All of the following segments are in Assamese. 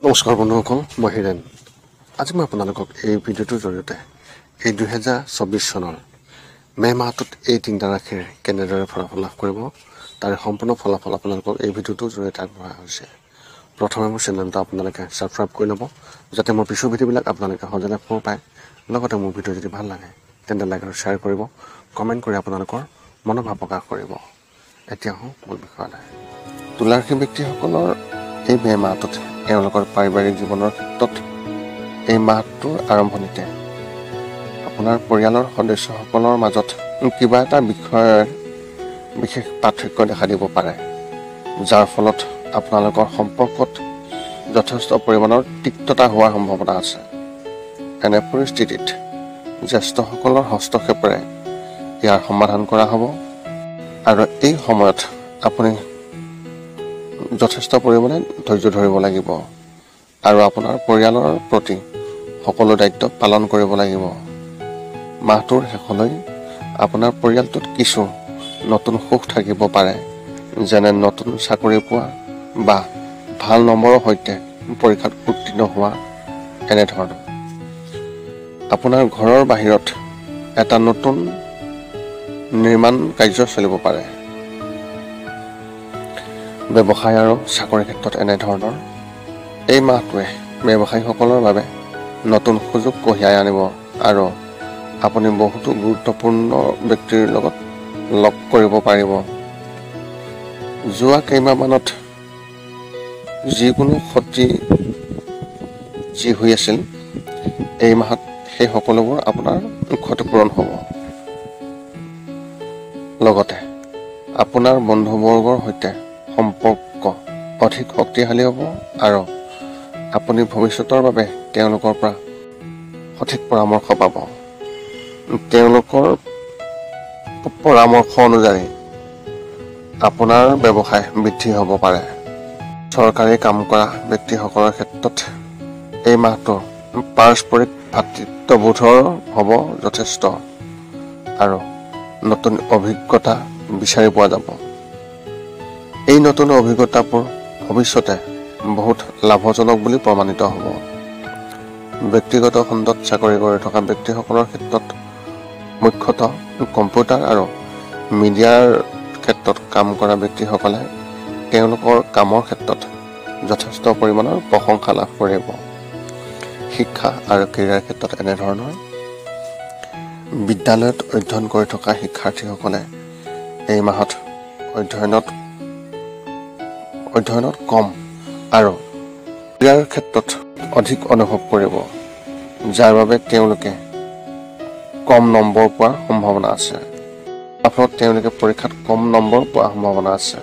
নমস্কাৰ বন্ধুসকল, মই হিৰেণ। আজি মই আপোনালোকক এই ভিডিঅ'টোৰ জৰিয়তে এই 2024 চনৰ মে মাহটোত এই তিনিটা ৰাশিৰ কেনেদৰে ফলাফল লাভ কৰিব তাৰে সম্পূৰ্ণ ফলাফল আপোনালোকক এই ভিডিঅ'টোৰ জৰিয়তে আগবঢ়োৱা হৈছে। প্ৰথমে মোৰ চেনেলটো আপোনালোকে ছাবস্ক্ৰাইব কৰি ল'ব, যাতে মোৰ পিছৰ ভিডিঅ'বিলাক আপোনালোকে সহজে লাভ কৰিব পাৰে। লগতে মোৰ ভিডিঅ' যদি ভাল লাগে তেন্তে লাইক আৰু শ্বেয়াৰ কৰিব, কমেণ্ট কৰি আপোনালোকৰ মনোভাৱ প্ৰকাশ কৰিব। এতিয়া হওঁ মূল বিষয়লৈ। তুলা ৰাশিৰ ব্যক্তিসকলৰ এই মে মাহটোত তেওঁলোকৰ পাৰিবাৰিক জীৱনৰ ক্ষেত্ৰত এই মাহটোৰ আৰম্ভণিতে আপোনাৰ পৰিয়ালৰ সদস্যসকলৰ মাজত কিবা এটা বিষয়ৰ বিশেষ পাৰ্থক্য দেখা দিব পাৰে, যাৰ ফলত আপোনালোকৰ সম্পৰ্কত যথেষ্ট পৰিমাণৰ তিক্ততা হোৱাৰ সম্ভাৱনা আছে। এনে পৰিস্থিতিত জ্যেষ্ঠসকলৰ হস্তক্ষেপেৰে ইয়াৰ সমাধান কৰা হ'ব আৰু এই সময়ত আপুনি যথেষ্ট পৰিমাণে ধৈৰ্য ধৰিব লাগিব আৰু আপোনাৰ পৰিয়ালৰ প্ৰতি সকলো দায়িত্ব পালন কৰিব লাগিব। মাহটোৰ শেষলৈ আপোনাৰ পৰিয়ালটোত কিছু নতুন সুখ থাকিব পাৰে, যেনে নতুন চাকৰি পোৱা বা ভাল নম্বৰৰ সৈতে পৰীক্ষাত উত্তীৰ্ণ হোৱা এনেধৰণৰ। আপোনাৰ ঘৰৰ বাহিৰত এটা নতুন নিৰ্মাণ কাৰ্য চলিব পাৰে। ব্যৱসায় আৰু চাকৰিৰ ক্ষেত্ৰত এনেধৰণৰ এই মাহটোৱে ব্যৱসায়ীসকলৰ বাবে নতুন সুযোগ কঢ়িয়াই আনিব আৰু আপুনি বহুতো গুৰুত্বপূৰ্ণ ব্যক্তিৰ লগত লগ কৰিব পাৰিব। যোৱা কেইমাহমানত যিকোনো ক্ষতি যি হৈ আছিল, এই মাহত সেই সকলোবোৰ আপোনাৰ ক্ষতিপূৰণ হ'ব। লগতে আপোনাৰ বন্ধুবৰ্গৰ সৈতে সম্পৰ্ক অধিক শক্তিশালী হ'ব আৰু আপুনি ভৱিষ্যতৰ বাবে তেওঁলোকৰ পৰা সঠিক পৰামৰ্শ পাব। তেওঁলোকৰ পৰামৰ্শ অনুযায়ী আপোনাৰ ব্যৱসায় বৃদ্ধি হ'ব পাৰে। চৰকাৰী কাম কৰা ব্যক্তিসকলৰ ক্ষেত্ৰত এই মাহটো পাৰস্পৰিক ভাতৃত্ববোধৰ হ'ব যথেষ্ট আৰু নতুন অভিজ্ঞতা বিচাৰি পোৱা যাব। এই নতুন অভিজ্ঞতাবোৰ ভৱিষ্যতে বহুত লাভজনক বুলি প্ৰমাণিত হ'ব। ব্যক্তিগত খণ্ডত চাকৰি কৰি থকা ব্যক্তিসকলৰ ক্ষেত্ৰত মুখ্যতঃ কম্পিউটাৰ আৰু মিডিয়াৰ ক্ষেত্ৰত কাম কৰা ব্যক্তিসকলে তেওঁলোকৰ কামৰ ক্ষেত্ৰত যথেষ্ট পৰিমাণৰ প্ৰশংসা লাভ কৰিব। শিক্ষা আৰু কেৰিয়াৰ ক্ষেত্ৰত এনেধৰণৰ বিদ্যালয়ত অধ্যয়ন কৰি থকা শিক্ষাৰ্থীসকলে এই মাহত অধ্যয়নত কম আৰু ইয়াৰ ক্ষেত্ৰত অধিক অনুভৱ কৰিব, যাৰ বাবে তেওঁলোকে কম নম্বৰ পোৱাৰ সম্ভাৱনা আছে। ফলত তেওঁলোকে পৰীক্ষাত কম নম্বৰ পোৱাৰ সম্ভাৱনা আছে।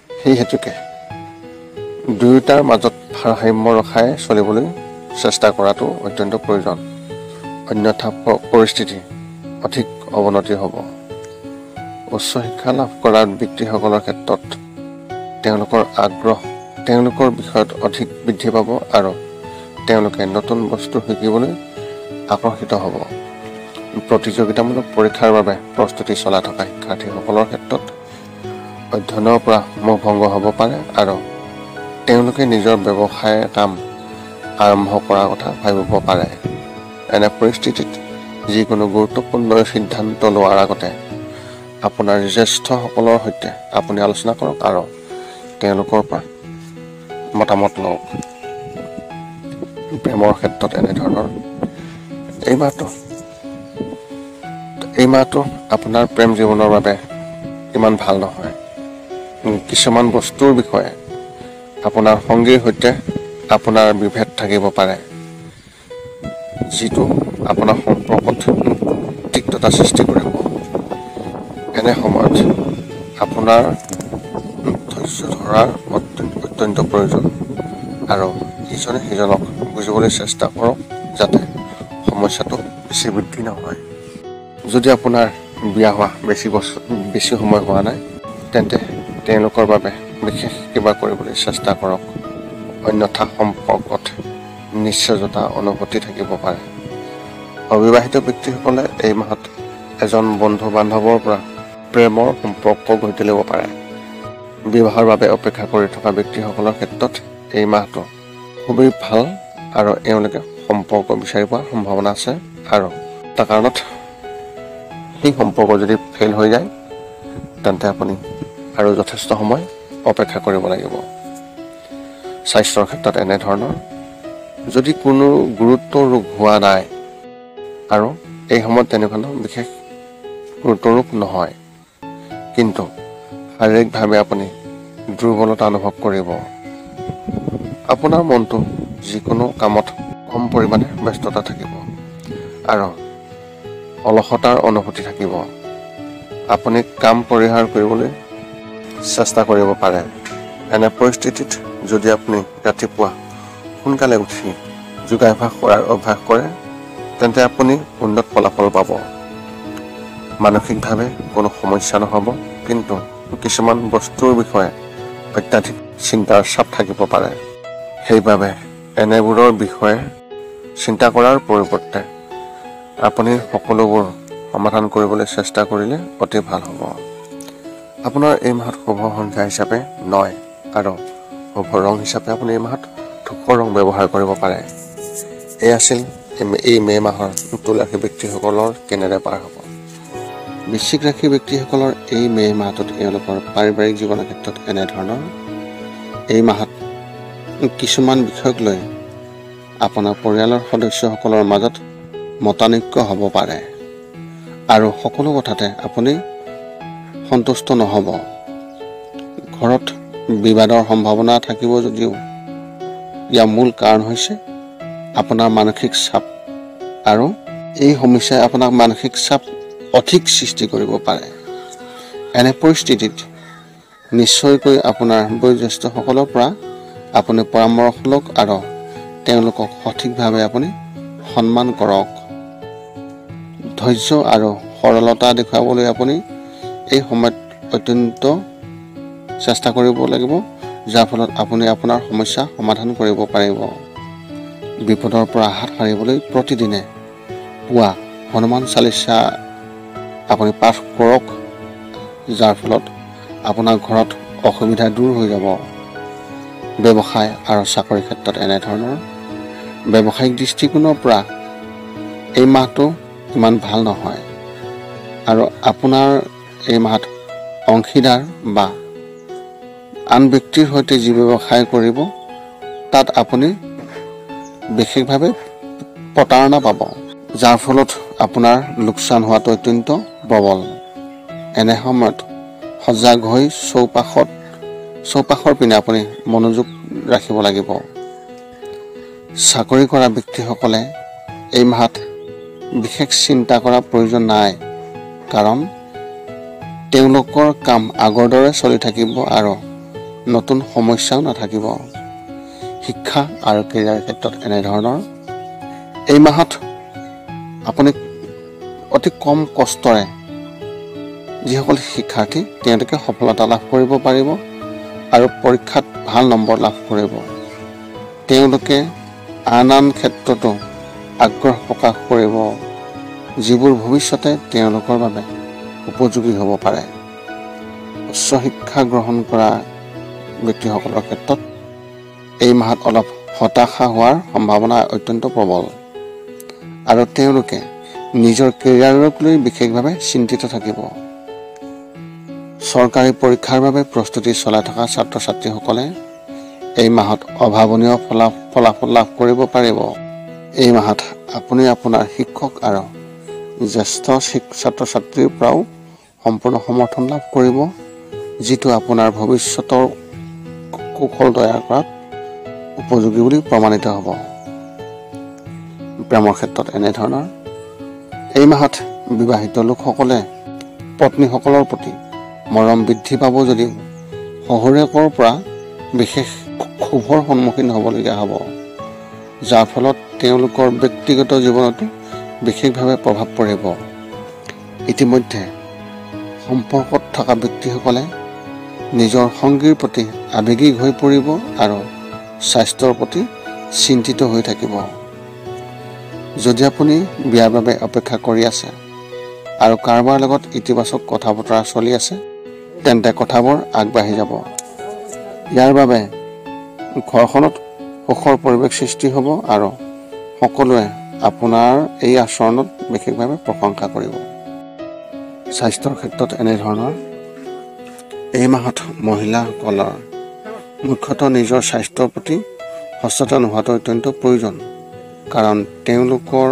সেই হেতুকে দুয়োটাৰ মাজত ভাৰসাম্য ৰখাই চলিবলৈ চেষ্টা কৰাটো অত্যন্ত প্ৰয়োজন, অন্যথা পৰিস্থিতি অধিক অৱনতি হ'ব। উচ্চ শিক্ষা লাভ কৰা ব্যক্তিসকলৰ ক্ষেত্ৰত তেওঁলোকৰ আগ্ৰহ তেওঁলোকৰ বিষয়ত অধিক বৃদ্ধি পাব আৰু তেওঁলোকে নতুন বস্তু শিকিবলৈ আকৰ্ষিত হ'ব। প্ৰতিযোগিতামূলক পৰীক্ষাৰ বাবে প্ৰস্তুতি চলাই থকা শিক্ষাৰ্থীসকলৰ ক্ষেত্ৰত অধ্যয়নৰ পৰা মোহ ভংগ হ'ব পাৰে আৰু তেওঁলোকে নিজৰ ব্যৱসায়ৰ কাম আৰম্ভ কৰাৰ কথা ভাবিব পাৰে। এনে পৰিস্থিতিত যিকোনো গুৰুত্বপূৰ্ণ সিদ্ধান্ত লোৱাৰ আগতে আপোনাৰ জ্যেষ্ঠসকলৰ সৈতে আপুনি আলোচনা কৰক আৰু তেওঁলোকৰ পৰা মতামত লওক। প্ৰেমৰ ক্ষেত্ৰত এনেধৰণৰ এই মাহটো আপোনাৰ প্ৰেম জীৱনৰ বাবে ইমান ভাল নহয়। কিছুমান বস্তুৰ বিষয়ে আপোনাৰ সংগীৰ সৈতে আপোনাৰ বিভেদ থাকিব পাৰে, যিটো আপোনাৰ সম্পৰ্কত তিক্ততা সৃষ্টি কৰিব। এনে সময়ত আপোনাৰ ধৈৰ্য ধৰাৰ অত্যন্ত প্ৰয়োজন আৰু ইজনে সিজনক বুজিবলৈ চেষ্টা কৰক, যাতে সমস্যাটো বেছি বৃদ্ধি নহয়। যদি আপোনাৰ বিয়া হোৱা বেছি সময় হোৱা নাই, তেন্তে তেওঁলোকৰ বাবে বিশেষ কিবা কৰিবলৈ চেষ্টা কৰক, অন্যথা সম্পৰ্কত নিশ্চয়তা অনুভূতি থাকিব পাৰে। অবিবাহিত ব্যক্তিসকলে এই মাহত এজন বন্ধু বান্ধৱৰ পৰা প্ৰেমৰ সম্পৰ্ক গঢ়ি তুলিব পাৰে। বিবাহৰ বাবে অপেক্ষা কৰি থকা ব্যক্তিসকলৰ ক্ষেত্ৰত এই মাহটো খুবেই ভাল আৰু এওঁলোকে সম্পৰ্ক বিচাৰি পোৱাৰ সম্ভাৱনা আছে আৰু এটা কাৰণত সেই সম্পৰ্ক যদি ফেইল হৈ যায় তেন্তে আপুনি আৰু যথেষ্ট সময় অপেক্ষা কৰিব লাগিব। স্বাস্থ্যৰ ক্ষেত্ৰত এনেধৰণৰ যদি কোনো গুৰুতৰ ৰোগ হোৱা নাই আৰু এই সময়ত তেনেকুৱা বিশেষ গুৰুতৰ ৰোগ নহয়, কিন্তু শাৰীৰিকভাৱে আপুনি দুৰ্বলতা অনুভৱ কৰিব। আপোনাৰ মনটো যিকোনো কামত কম পৰিমাণে ব্যস্ততা থাকিব আৰু অলসতাৰ অনুভূতি থাকিব। আপুনি কাম পৰিহাৰ কৰিবলৈ চেষ্টা কৰিব পাৰে। এনে পৰিস্থিতিত যদি আপুনি ৰাতিপুৱা সোনকালে উঠি যোগাভ্যাস কৰাৰ অভ্যাস কৰে তেন্তে আপুনি উন্নত ফলাফল পাব। মানসিকভাৱে কোনো সমস্যা নহ'ব, কিন্তু কিছুমান বস্তুৰ বিষয়ে অত্যাধিক চিন্তাৰ চাপ থাকিব পাৰে। সেইবাবে এনেবোৰৰ বিষয়ে চিন্তা কৰাৰ পৰিৱৰ্তে আপুনি সকলোবোৰ সমাধান কৰিবলৈ চেষ্টা কৰিলে অতি ভাল হ'ব। আপোনাৰ এই মাহত শুভ সংখ্যা হিচাপে 9 আৰু শুভ ৰং হিচাপে আপুনি এই মাহত ধূসৰ ৰং ব্যৱহাৰ কৰিব পাৰে। এই আছিল এই মে' মাহৰ তুলা ৰাশি ব্যক্তিসকলৰ কেনেদৰে পাৰ হ'ব। বৃশ্চিক ৰাশি ব্যক্তিসকলৰ এই মে' মাহটোত এওঁলোকৰ পাৰিবাৰিক জীৱনৰ ক্ষেত্ৰত এনেধৰণৰ এই মাহত কিছুমান বিষয়ক লৈ আপোনাৰ পৰিয়ালৰ সদস্যসকলৰ মাজত মতানৈক্য হ'ব পাৰে আৰু সকলো কথাতে আপুনি সন্তুষ্ট নহ'ব। ঘৰত বিবাদৰ সম্ভাৱনা থাকিব যদিও ইয়াৰ মূল কাৰণ হৈছে আপোনাৰ মানসিক চাপ, আৰু এই সমস্যাই আপোনাক মানসিক চাপ অধিক সৃষ্টি কৰিব পাৰে। এনে পৰিস্থিতিত নিশ্চয়কৈ আপোনাৰ বয়োজ্যেষ্ঠসকলৰ পৰা আপুনি পৰামৰ্শ লওক আৰু তেওঁলোকক সঠিকভাৱে আপুনি সন্মান কৰক। ধৈৰ্য আৰু সৰলতা দেখুৱাবলৈ আপুনি এই সময়ত অত্যন্ত চেষ্টা কৰিব লাগিব, যাৰ ফলত আপুনি আপোনাৰ সমস্যা সমাধান কৰিব পাৰিব। বিপদৰ পৰা হাত সাৰিবলৈ প্ৰতিদিনে পুৱা হনুমান চালিচা আপুনি পাঠ কৰক, যাৰ ফলত আপোনাৰ ঘৰত অসুবিধা দূৰ হৈ যাব। ব্যৱসায় আৰু চাকৰিৰ ক্ষেত্ৰত এনেধৰণৰ ব্যৱসায়িক দৃষ্টিকোণৰ পৰা এই মাহটো ইমান ভাল নহয় আৰু আপোনাৰ এই মাহত অংশীদাৰ বা আন ব্যক্তিৰ সৈতে যি ব্যৱসায় কৰিব তাত আপুনি বিশেষভাৱে প্ৰতাৰণা পাব, যাৰ ফলত আপোনাৰ লোকচান হোৱাটো অত্যন্ত প্ৰবল। এনে সময়ত সজাগ হৈ চৌপাশৰ পিনে আপুনি মনোযোগ ৰাখিব লাগিব। চাকৰি কৰা ব্যক্তিসকলে এই মাহত বিশেষ চিন্তা কৰাৰ প্ৰয়োজন নাই, কাৰণ তেওঁলোকৰ কাম আগৰ দৰে চলি থাকিব আৰু নতুন সমস্যাও নাথাকিব। শিক্ষা আৰু কেৰিয়াৰ ক্ষেত্ৰত এনেধৰণৰ এই মাহত আপুনি অতি কম কষ্টৰে যিসকল শিক্ষাৰ্থী তেওঁলোকে সফলতা লাভ কৰিব পাৰিব আৰু পৰীক্ষাত ভাল নম্বৰ লাভ কৰিব। তেওঁলোকে আন ক্ষেত্ৰতো আগ্ৰহ প্ৰকাশ কৰিব, যিবোৰ ভৱিষ্যতে তেওঁলোকৰ বাবে উপযোগী হ'ব পাৰে। উচ্চ শিক্ষা গ্ৰহণ কৰা ব্যক্তিসকলৰ ক্ষেত্ৰত এই মাহত অলপ হতাশা হোৱাৰ সম্ভাৱনা অত্যন্ত প্ৰবল আৰু তেওঁলোকে নিজৰ কেৰিয়াৰক লৈ বিশেষভাৱে চিন্তিত থাকিব। চৰকাৰী পৰীক্ষাৰ বাবে প্ৰস্তুতি চলাই থকা ছাত্ৰ ছাত্ৰীসকলে এই মাহত অভাৱনীয় ফলাফল লাভ কৰিব পাৰিব। এই মাহত আপুনি আপোনাৰ শিক্ষক আৰু জ্যেষ্ঠ ছাত্ৰ ছাত্ৰীৰ পৰাও সম্পূৰ্ণ সমৰ্থন লাভ কৰিব, যিটো আপোনাৰ ভৱিষ্যতৰ কৌশল তৈয়াৰ কৰাত উপযোগী বুলি প্ৰমাণিত হ'ব। প্ৰেমৰ ক্ষেত্ৰত এনেধৰণৰ এই মাহত বিবাহিত লোকসকলে পত্নীসকলৰ প্ৰতি মৰম বৃদ্ধি পাব যদিও শহুৰেকৰ পৰা বিশেষ ক্ষোভৰ সন্মুখীন হ'বলগীয়া হ'ব, যাৰ ফলত তেওঁলোকৰ ব্যক্তিগত জীৱনতো বিশেষভাৱে প্ৰভাৱ পৰিব। ইতিমধ্যে সম্পৰ্কত থকা ব্যক্তিসকলে নিজৰ সংগীৰ প্ৰতি আৱেগিক হৈ পৰিব আৰু স্বাস্থ্যৰ প্ৰতি চিন্তিত হৈ থাকিব। যদি আপুনি বিয়াৰ বাবে অপেক্ষা কৰি আছে আৰু কাৰোবাৰ লগত ইতিবাচক কথা বতৰা চলি আছে, তেন্তে কথাবোৰ আগবাঢ়ি যাব। ইয়াৰ বাবে ঘৰখনত সুখৰ পৰিৱেশ সৃষ্টি হ'ব আৰু সকলোৱে আপোনাৰ এই আচৰণত বিশেষভাৱে প্ৰশংসা কৰিব। স্বাস্থ্যৰ ক্ষেত্ৰত এনেধৰণৰ এই মাহত মহিলাসকলৰ মুখ্যতঃ নিজৰ স্বাস্থ্যৰ প্ৰতি সচেতন হোৱাটো অত্যন্ত প্ৰয়োজন, কাৰণ তেওঁলোকৰ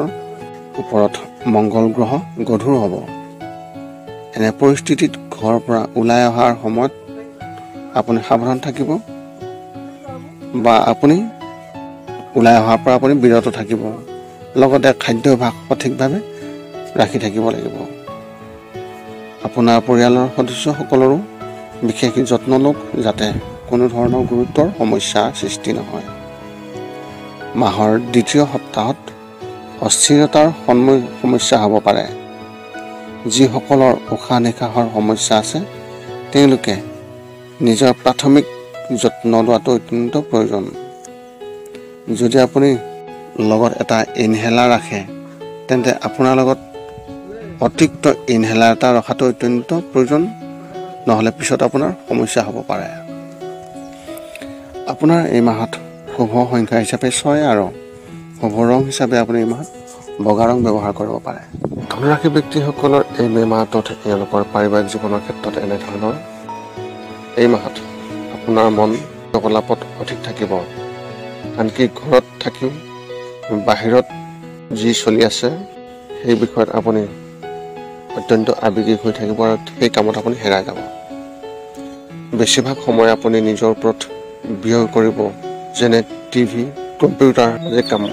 ওপৰত মংগল গ্ৰহ গধুৰ হ'ব। এনে পৰিস্থিতিত ঘৰৰ পৰা ওলাই অহাৰ সময়ত আপুনি সাৱধান থাকিব বা আপুনি ওলাই অহাৰ পৰা আপুনি বিৰত থাকিব। লগতে খাদ্যাভ্যাস সঠিকভাৱে ৰাখি থাকিব লাগিব। আপোনাৰ পৰিয়ালৰ সদস্যসকলৰো বিশেষ যত্ন লওক যাতে কোনো ধৰণৰ গুৰুতৰ সমস্যাৰ সৃষ্টি নহয়। মাহৰ দ্বিতীয় সপ্তাহত অস্থিৰতাৰ সমস্যা হ'ব পাৰে। যিসকলৰ উশাহ নিশাহৰ সমস্যা আছে তেওঁলোকে নিজৰ প্ৰাথমিক যত্ন লোৱাটো অত্যন্ত প্ৰয়োজন। যদি আপুনি লগত এটা ইনহেলাৰ ৰাখে তেন্তে আপোনাৰ লগত অতিৰিক্ত ইনহেলাৰ এটা ৰখাটো অত্যন্ত প্ৰয়োজন, নহ'লে পিছত আপোনাৰ সমস্যা হ'ব পাৰে। আপোনাৰ এই মাহত শুভ সংখ্যা হিচাপে 6 আৰু শুভ ৰং হিচাপে আপুনি এই মাহত বগা ৰং ব্যৱহাৰ কৰিব পাৰে। ধনুৰাশি ব্যক্তিসকলৰ এই মে মাহটোত তেওঁলোকৰ পাৰিবাৰিক জীৱনৰ ক্ষেত্ৰত এনেধৰণৰ এই মাহত আপোনাৰ মন কাৰ্যকলাপত অধিক থাকিব। আনকি ঘৰত থাকিও বাহিৰত যি চলি আছে সেই বিষয়ত আপুনি অত্যন্ত আৱেগিক হৈ থাকিব আৰু সেই কামত আপুনি হেৰাই যাব। বেছিভাগ সময় আপুনি নিজৰ ওপৰত ব্যয় কৰিব, যেনে টিভি, কম্পিউটাৰ আদি কাম,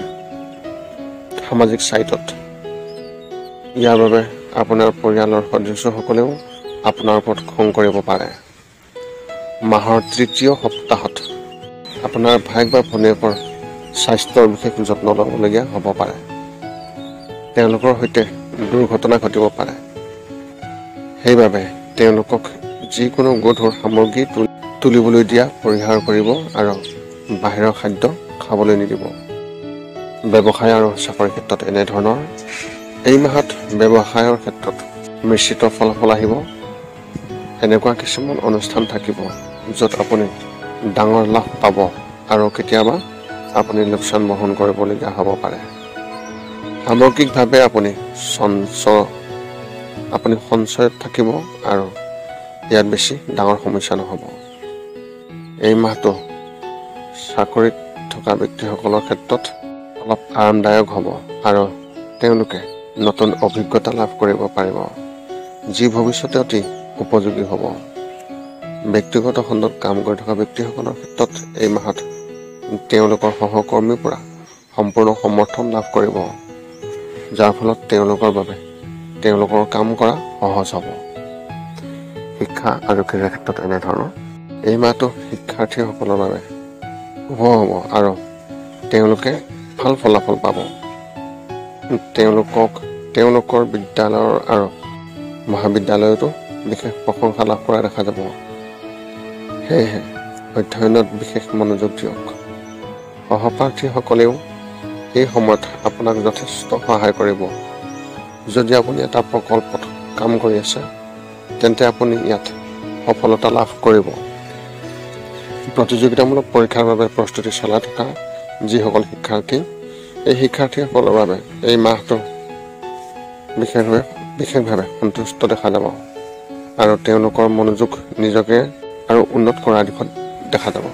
সামাজিক ছাইটত। ইয়াৰ বাবে আপোনাৰ পৰিয়ালৰ সদস্যসকলেও আপোনাৰ ওপৰত খং কৰিব পাৰে। মাহৰ তৃতীয় সপ্তাহত আপোনাৰ ভায়েক বা ভনীয়েকৰ স্বাস্থ্যৰ বিশেষ যত্ন ল'বলগীয়া হ'ব পাৰে। তেওঁলোকৰ সৈতে দুৰ্ঘটনা ঘটিব পাৰে। সেইবাবে তেওঁলোকক যিকোনো গধুৰ সামগ্ৰী তুলিবলৈ দিয়া পৰিহাৰ কৰিব আৰু বাহিৰৰ খাদ্য খাবলৈ নিদিব। ব্যৱসায় আৰু চাকৰিৰ ক্ষেত্ৰত এনেধৰণৰ এই মাহত ব্যৱসায়ৰ ক্ষেত্ৰত মিশ্ৰিত ফলাফল আহিব। এনেকুৱা কিছুমান অনুষ্ঠান থাকিব য'ত আপুনি ডাঙৰ লাভ পাব আৰু কেতিয়াবা আপুনি লোকচান বহন কৰিবলগীয়া হ'ব পাৰে। সামগ্ৰিকভাৱে আপুনি সঞ্চয়ত থাকিব আৰু ইয়াত বেছি ডাঙৰ সমস্যা নহ'ব। এই মাহটো চাকৰিত থকা ব্যক্তিসকলৰ ক্ষেত্ৰত অলপ আৰামদায়ক হ'ব আৰু তেওঁলোকে নতুন অভিজ্ঞতা লাভ কৰিব পাৰিব, যি ভৱিষ্যতে অতি উপযোগী হ'ব। ব্যক্তিগত খণ্ডত কাম কৰি থকা ব্যক্তিসকলৰ ক্ষেত্ৰত এই মাহত তেওঁলোকৰ সহকৰ্মীৰ পৰা সম্পূৰ্ণ সমৰ্থন লাভ কৰিব, যাৰ ফলত তেওঁলোকৰ বাবে তেওঁলোকৰ কাম কৰা সহজ হ'ব। শিক্ষা আৰু ক্ৰীড়াৰ ক্ষেত্ৰত এনেধৰণৰ এই মাহটো শিক্ষাৰ্থীসকলৰ বাবে শুভ হ'ব আৰু তেওঁলোকে ভাল ফলাফল পাব। তেওঁলোকৰ বিদ্যালয়ৰ আৰু মহাবিদ্যালয়তো বিশেষ প্ৰশংসা লাভ কৰা দেখা যাব। সেয়েহে অধ্যয়নত বিশেষ মনোযোগ দিয়ক। সহপাঠীসকলেও এই সময়ত আপোনাক যথেষ্ট সহায় কৰিব। যদি আপুনি এটা প্ৰকল্পত কাম কৰি আছে তেন্তে আপুনি ইয়াত সফলতা লাভ কৰিব। প্ৰতিযোগিতামূলক পৰীক্ষাৰ বাবে প্ৰস্তুতি চলাই থকা যিসকল শিক্ষাৰ্থী, এই শিক্ষাৰ্থীসকলৰ বাবে এই মাহটো বিশেষভাৱে সন্তুষ্ট দেখা যাব আৰু তেওঁলোকৰ মনোযোগ নিজকে আৰু উন্নত কৰাৰ দিশত দেখা যাব।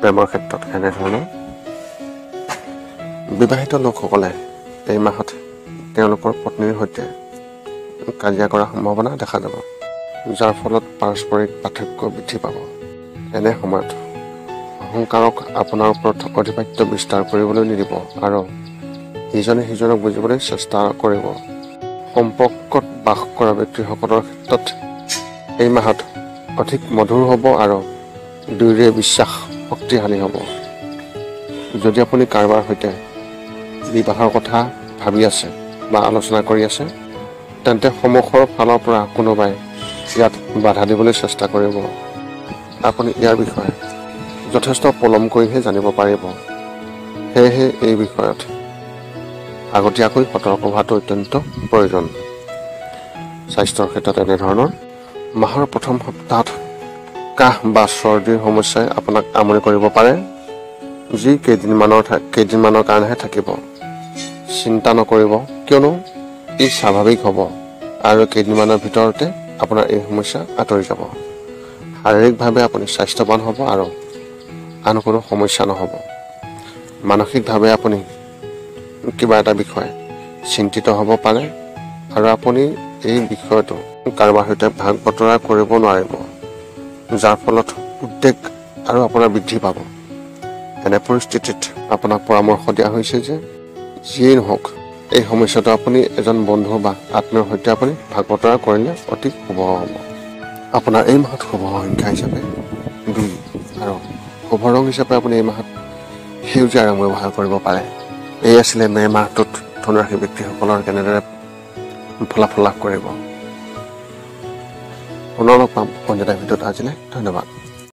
প্ৰেমৰ ক্ষেত্ৰত এনেধৰণৰ বিবাহিত লোকসকলে এই মাহত তেওঁলোকৰ পত্নীৰ সৈতে কাজিয়া কৰাৰ সম্ভাৱনা দেখা যাব, যাৰ ফলত পাৰস্পৰিক পাৰ্থক্য বৃদ্ধি পাব। এনে সময়ত অহংকাৰক আপোনাৰ ওপৰত আধিপত্য বিস্তাৰ কৰিবলৈ নিদিব আৰু ইজনে সিজনক বুজিবলৈ চেষ্টা কৰিব। সম্পৰ্কত বাস কৰা ব্যক্তিসকলৰ ক্ষেত্ৰত এই মাহত অধিক মধুৰ হ'ব আৰু দুয়োৰে বিশ্বাস শক্তিশালী হ'ব। যদি আপুনি কাৰোবাৰ সৈতে বিবাহৰ কথা ভাবি আছে বা আলোচনা কৰি আছে তেন্তে সন্মুখৰ ফালৰ পৰা কোনোবাই ইয়াত বাধা দিবলৈ চেষ্টা কৰিব। আপুনি ইয়াৰ বিষয়ে যথেষ্ট পলম কৰিহে জানিব পাৰিব। সেয়েহে এই বিষয়ত আগতীয়াকৈ সতৰ্ক হোৱাটো অত্যন্ত প্ৰয়োজন। স্বাস্থ্যৰ ক্ষেত্ৰত এনেধৰণৰ মাহৰ প্ৰথম সপ্তাহত কাহ বা চৰ্দিৰ সমস্যাই আপোনাক আমনি কৰিব পাৰে। যি কেইদিনমানৰ কাৰণেহে থাকিব। চিন্তা নকৰিব, কিয়নো ই স্বাভাৱিক হ'ব আৰু কেইদিনমানৰ ভিতৰতে আপোনাৰ এই সমস্যা আঁতৰি যাব। শাৰীৰিকভাৱে আপুনি স্বাস্থ্যৱান হ'ব আৰু আন কোনো সমস্যা নহ'ব। মানসিকভাৱে আপুনি কিবা এটা বিষয় চিন্তিত হ'ব পাৰে আৰু আপুনি এই বিষয়টো কাৰোবাৰ সৈতে ভাগ বতৰা কৰিব নোৱাৰিব, যাৰ ফলত উদ্বেগ আৰু আপোনাৰ বৃদ্ধি পাব। এনে পৰিস্থিতিত আপোনাক পৰামৰ্শ দিয়া হৈছে যে যিয়েই নহওক এই সমস্যাটো আপুনি এজন বন্ধু বা আত্মীয়ৰ সৈতে আপুনি ভাগ বতৰা কৰিলে অতি শুভ হ'ব। আপোনাৰ এই মাহত শুভ সংখ্যা হিচাপে 2 আৰু শুভ ৰং হিচাপে আপুনি এই মাহত সেউজীয়া ৰং ব্যৱহাৰ কৰিব পাৰে। এই আছিলে মে মাহটোত ধনুৰাশি ব্যক্তিসকলৰ কেনেদৰে ফলাফল লাভ কৰিব। পুনৰ লগ পাম অন্য এটা ভিডিঅ'ত। আজিলৈ ধন্যবাদ।